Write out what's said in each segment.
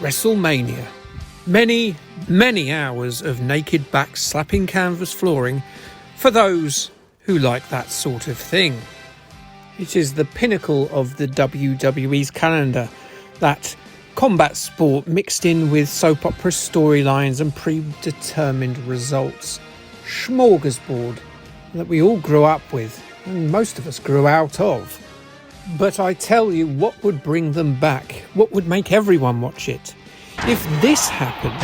WrestleMania. Many, many hours of naked backs slapping canvas flooring for those who like that sort of thing. It is the pinnacle of the WWE's calendar, that combat sport mixed in with soap opera storylines and predetermined results. Smorgasbord that we all grew up with, and most of us grew out of. But I tell you what would bring them back, what would make everyone watch it. If this happened...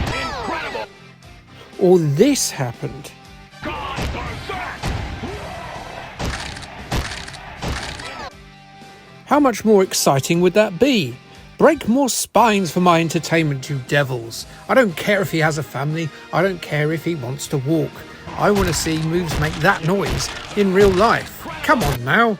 Incredible! Or this happened... How much more exciting would that be? Break more spines for my entertainment, you devils. I don't care if he has a family. I don't care if he wants to walk. I want to see moves make that noise in real life. Come on now.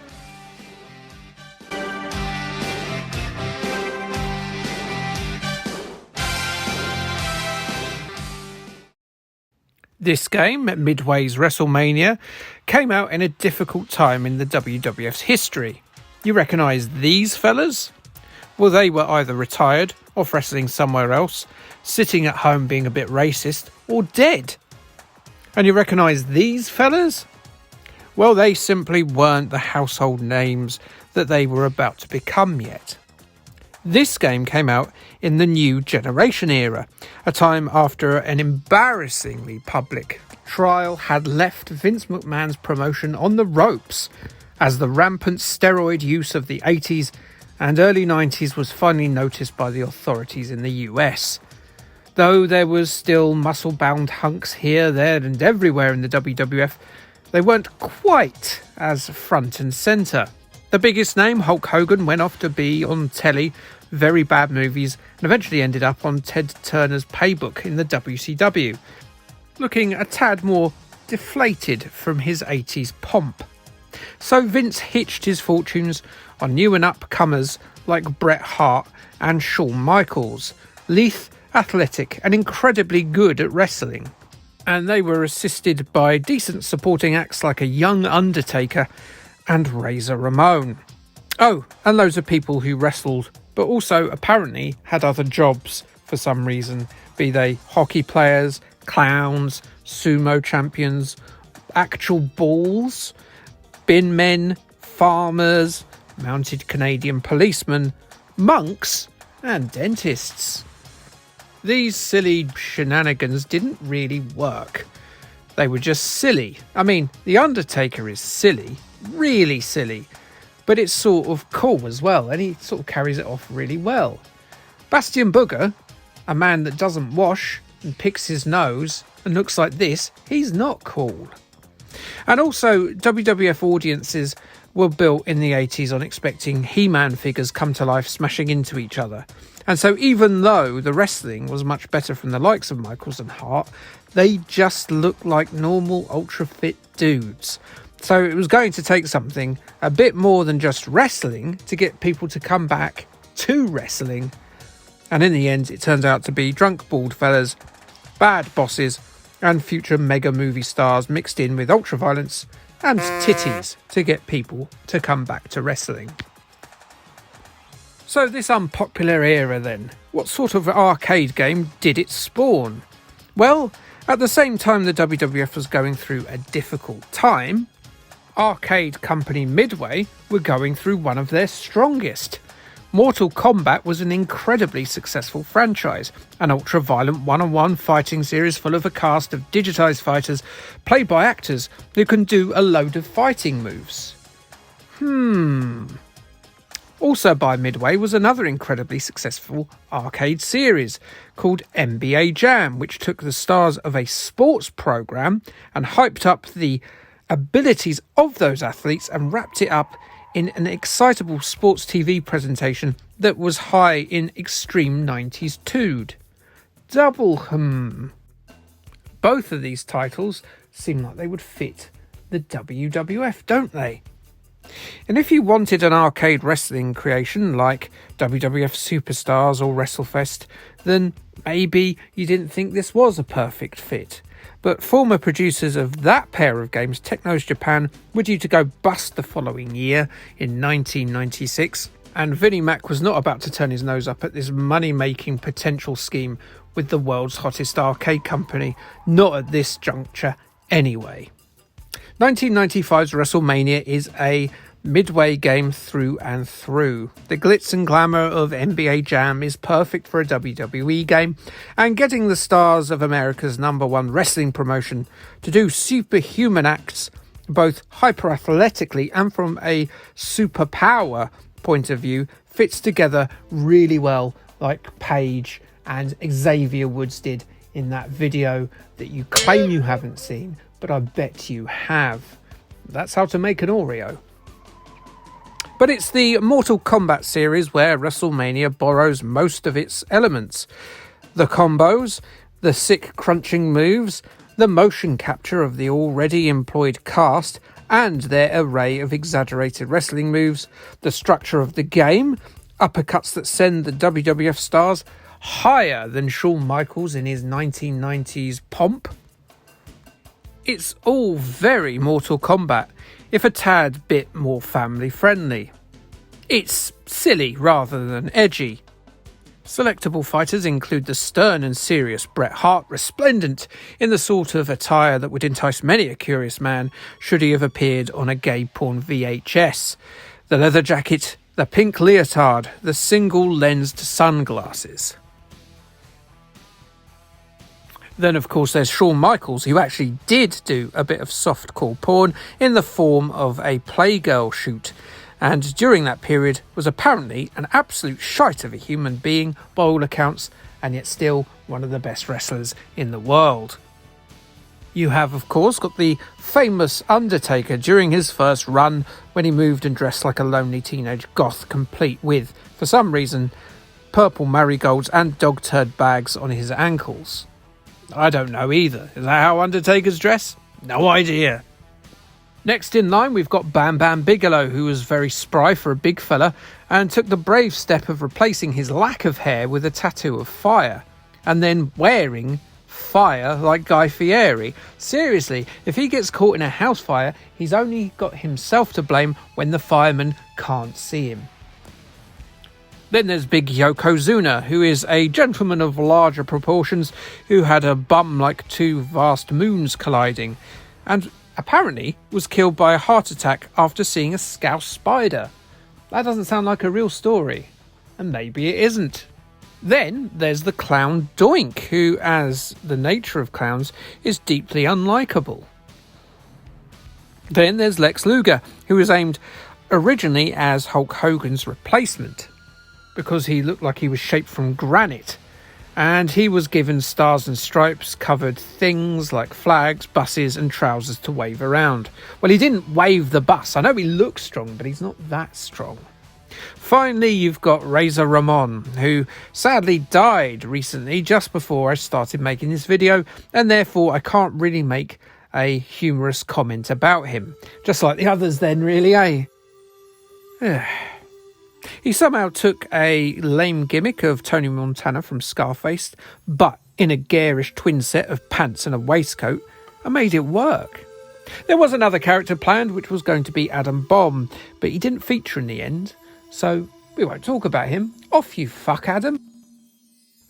This game, Midway's WrestleMania, came out in a difficult time in the WWF's history. You recognise these fellas? Well, they were either retired, off wrestling somewhere else, sitting at home being a bit racist, or dead. And you recognise these fellas? Well, they simply weren't the household names that they were about to become yet. This game came out in the new generation era, a time after an embarrassingly public trial had left Vince McMahon's promotion on the ropes, as the rampant steroid use of the 80s and early 90s was finally noticed by the authorities in the US. Though there was still muscle-bound hunks here, there and everywhere in the WWF, they weren't quite as front and centre. The biggest name, Hulk Hogan, went off to be on telly, very bad movies, and eventually ended up on Ted Turner's Paybook in the WCW, looking a tad more deflated from his 80s pomp. So Vince hitched his fortunes on new and upcomers like Bret Hart and Shawn Michaels, lithe, athletic and incredibly good at wrestling. And they were assisted by decent supporting acts like a young Undertaker and Razor Ramon. Oh, and loads of people who wrestled but also apparently had other jobs for some reason, be they hockey players, clowns, sumo champions, actual bulls, bin men, farmers, mounted Canadian policemen, monks and dentists. These silly shenanigans didn't really work. They were just silly. I mean, The Undertaker is silly, really silly, but it's sort of cool as well, and he sort of carries it off really well. Bastion Booger, a man that doesn't wash and picks his nose and looks like this, he's not cool. And also, WWF audiences were built in the 80s on expecting He-Man figures come to life smashing into each other. And so even though the wrestling was much better from the likes of Michaels and Hart, they just looked like normal ultra-fit dudes. So it was going to take something a bit more than just wrestling to get people to come back to wrestling. And in the end, it turns out to be drunk bald fellas, bad bosses, and future mega movie stars mixed in with ultra-violence and titties to get people to come back to wrestling. So this unpopular era then, what sort of arcade game did it spawn? Well, at the same time the WWF was going through a difficult time, arcade company Midway were going through one of their strongest. Mortal Kombat was an incredibly successful franchise, an ultra-violent one-on-one fighting series full of a cast of digitised fighters played by actors who can do a load of fighting moves. Also by Midway was another incredibly successful arcade series called NBA Jam, which took the stars of a sports programme and hyped up the abilities of those athletes and wrapped it up in an excitable sports TV presentation that was high in extreme 90s tood. Both of these titles seem like they would fit the WWF, don't they? And if you wanted an arcade wrestling creation like WWF SuperStars or WresleFest, then maybe you didn't think this was a perfect fit. But former producers of that pair of games, Technos Japan, were due to go bust the following year in 1996, And Vinnie Mac was not about to turn his nose up at this money-making potential scheme with the world's hottest arcade company, not at this juncture anyway. 1995's WrestleMania is a Midway game through and through. The glitz and glamour of NBA Jam is perfect for a WWE game, and getting the stars of America's #1 wrestling promotion to do superhuman acts, both hyper-athletically and from a superpower point of view, fits together really well, like Paige and Xavier Woods did in that video that you claim you haven't seen, but I bet you have. That's how to make an Oreo. But it's the Mortal Kombat series where WrestleMania borrows most of its elements. The combos, the sick crunching moves, the motion capture of the already employed cast and their array of exaggerated wrestling moves, the structure of the game, uppercuts that send the WWF stars higher than Shawn Michaels in his 1990s pomp. It's all very Mortal Kombat, if a tad bit more family friendly. It's silly rather than edgy. Selectable fighters include the stern and serious Bret Hart, resplendent in the sort of attire that would entice many a curious man should he have appeared on a gay porn VHS. The leather jacket, the pink leotard, the single-lensed sunglasses. Then, of course, there's Shawn Michaels, who actually did do a bit of softcore porn in the form of a Playgirl shoot, and during that period was apparently an absolute shite of a human being by all accounts, and yet still one of the best wrestlers in the world. You have, of course, got the famous Undertaker during his first run when he moved and dressed like a lonely teenage goth, complete with, for some reason, purple marigolds and dog turd bags on his ankles. I don't know either. Is that how Undertakers dress? No idea. Next in line, we've got Bam Bam Bigelow, who was very spry for a big fella and took the brave step of replacing his lack of hair with a tattoo of fire, and then wearing fire like Guy Fieri. Seriously, if he gets caught in a house fire, he's only got himself to blame when the firemen can't see him. Then there's Big Yokozuna, who is a gentleman of larger proportions who had a bum like two vast moons colliding, and apparently was killed by a heart attack after seeing a scouse spider. That doesn't sound like a real story, and maybe it isn't. Then there's the clown Doink, who, as the nature of clowns, is deeply unlikable. Then there's Lex Luger, who was aimed originally as Hulk Hogan's replacement, because he looked like he was shaped from granite, and he was given stars and stripes covered things like flags, buses and trousers to wave around. Well, he didn't wave the bus. I know he looks strong, but he's not that strong. Finally, you've got Razor Ramon, who sadly died recently just before I started making this video, and therefore I can't really make a humorous comment about him. Just like the others then, really, eh? He somehow took a lame gimmick of Tony Montana from Scarface, but in a garish twin set of pants and a waistcoat, and made it work. There was another character planned, which was going to be Adam Bomb, but he didn't feature in the end, so we won't talk about him. Off you fuck, Adam.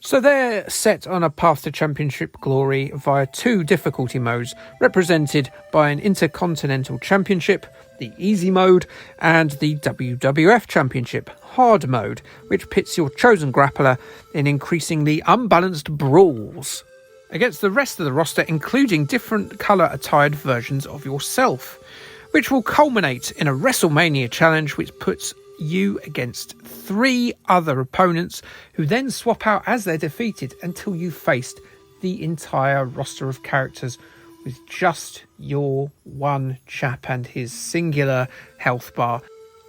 So they're set on a path to championship glory via two difficulty modes, represented by an Intercontinental Championship, the Easy Mode, and the WWF Championship, Hard Mode, which pits your chosen grappler in increasingly unbalanced brawls against the rest of the roster, including different colour-attired versions of yourself, which will culminate in a WrestleMania challenge which puts you against 3 other opponents who then swap out as they're defeated until you've faced the entire roster of characters with just your one chap and his singular health bar,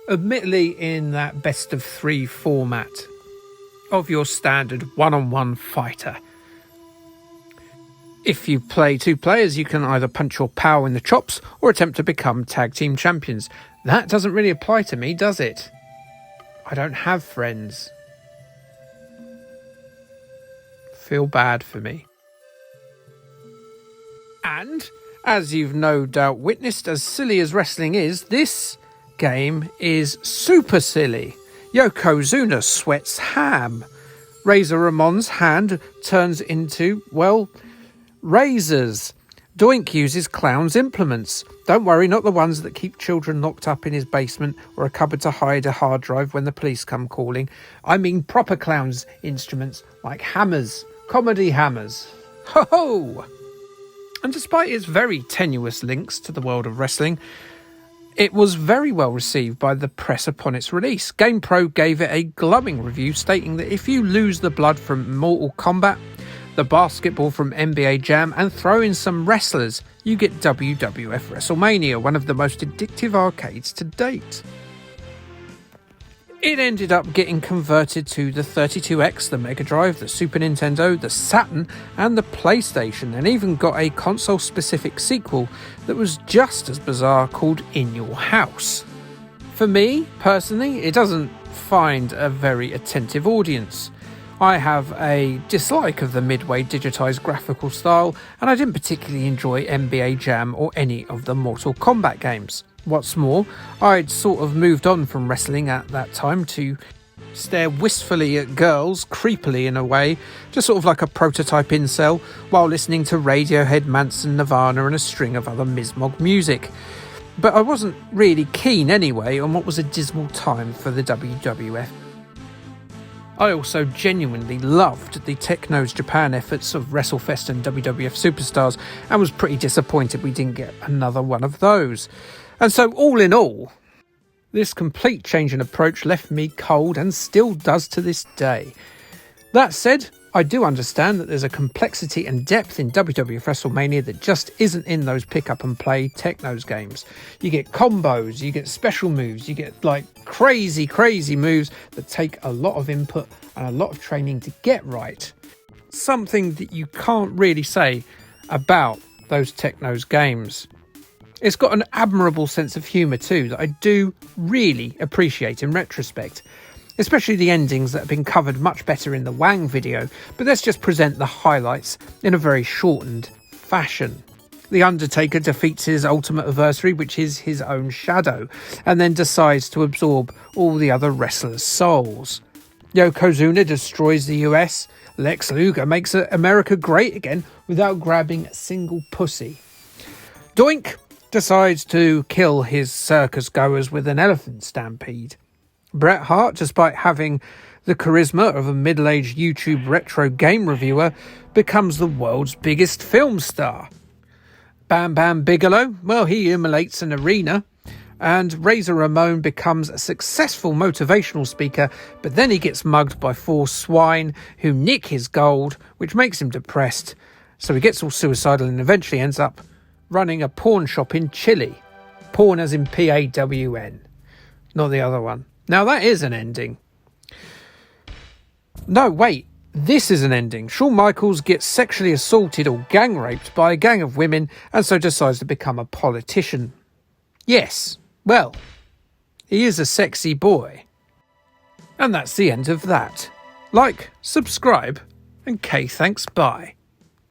admittedly in that best of 3 format of your standard one-on-one fighter. If you play 2 players, you can either punch your pal in the chops or attempt to become tag team champions. That doesn't really apply to me, does it? I don't have friends. Feel bad for me. And, as you've no doubt witnessed, as silly as wrestling is, this game is super silly. Yokozuna sweats ham. Razor Ramon's hand turns into, well, razors. Doink uses clown's implements. Don't worry, not the ones that keep children locked up in his basement or a cupboard to hide a hard drive when the police come calling. I mean proper clown's instruments, like hammers, comedy hammers. Ho ho! And despite its very tenuous links to the world of wrestling, it was very well received by the press upon its release. GamePro gave it a glowing review, stating that if you lose the blood from Mortal Kombat, the basketball from NBA Jam, and throw in some wrestlers, you get WWF Wrestlemania, one of the most addictive arcades to date. It ended up getting converted to the 32X, the Mega Drive, the Super Nintendo, the Saturn, and the PlayStation, and even got a console-specific sequel that was just as bizarre, called In Your House. For me, personally, it doesn't find a very attentive audience. I have a dislike of the Midway digitised graphical style, and I didn't particularly enjoy NBA Jam or any of the Mortal Kombat games. What's more, I'd sort of moved on from wrestling at that time to stare wistfully at girls, creepily in a way, just sort of like a prototype incel, while listening to Radiohead, Manson, Nirvana and a string of other Mismog music. But I wasn't really keen anyway on what was a dismal time for the WWF. I also genuinely loved the Technos Japan efforts of WresleFest and WWF SuperStars, and was pretty disappointed we didn't get another one of those. And so all in all, this complete change in approach left me cold, and still does to this day. That said, I do understand that there's a complexity and depth in WWF Wrestlemania that just isn't in those pick up and play Technos games. You get combos, you get special moves, you get like crazy moves that take a lot of input and a lot of training to get right. Something that you can't really say about those Technos games. It's got an admirable sense of humour too that I do really appreciate in retrospect. Especially the endings that have been covered much better in the Wang video, but let's just present the highlights in a very shortened fashion. The Undertaker defeats his ultimate adversary, which is his own shadow, and then decides to absorb all the other wrestlers' souls. Yokozuna destroys the US. Lex Luger makes America great again without grabbing a single pussy. Doink decides to kill his circus goers with an elephant stampede. Bret Hart, despite having the charisma of a middle-aged YouTube retro game reviewer, becomes the world's biggest film star. Bam Bam Bigelow, well, he immolates an arena, and Razor Ramon becomes a successful motivational speaker, but then he gets mugged by 4 swine who nick his gold, which makes him depressed, so he gets all suicidal and eventually ends up running a pawn shop in Chile. Pawn as in P-A-W-N, not the other one. Now that is an ending. No, wait, this is an ending. Shawn Michaels gets sexually assaulted or gang raped by a gang of women and so decides to become a politician. Yes, well, he is a sexy boy. And that's the end of that. Like, subscribe, and K thanks, bye.